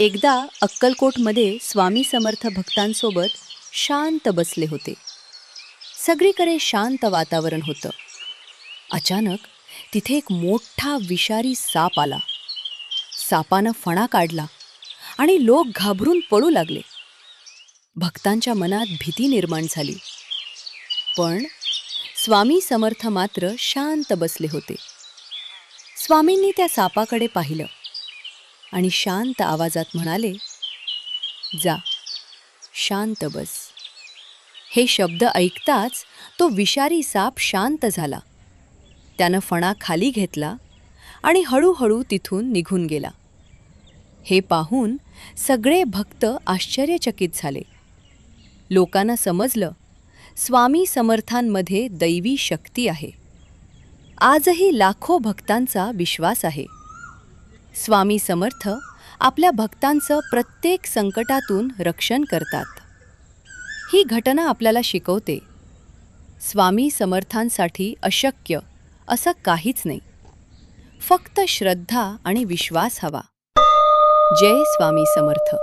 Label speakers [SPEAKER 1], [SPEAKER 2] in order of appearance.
[SPEAKER 1] एकदा अक्कलकोटमध्ये स्वामी समर्थ भक्तांसोबत शांत बसले होते. सगळीकडे शांत वातावरण होतं. अचानक तिथे एक मोठा विषारी साप आला. सापानं फणा काढला आणि लोक घाबरून पळू लागले. भक्तांच्या मनात भीती निर्माण झाली. पण स्वामी समर्थ मात्र शांत बसले होते. स्वामींनी त्या सापाकडे पाहिलं आणि शांत आवाजात म्हणाले, जा, शांत बस. हे शब्द ऐकताच तो विषारी साप शांत झाला. त्यानं फणा खाली घेतला आणि हळूहळू तिथून निघून गेला. हे पाहून सगळे भक्त आश्चर्यचकित झाले. लोकांना समजलं, स्वामी समर्थांमध्ये दैवी शक्ती आहे. आजही लाखो भक्तांचा विश्वास आहे. स्वामी समर्थ आपल्या भक्तांचं प्रत्येक संकटातून रक्षण करतात. ही घटना आपल्याला शिकवते, स्वामी समर्थांसाठी अशक्य असं काहीच नाही. फक्त श्रद्धा आणि विश्वास हवा. जय स्वामी समर्थ.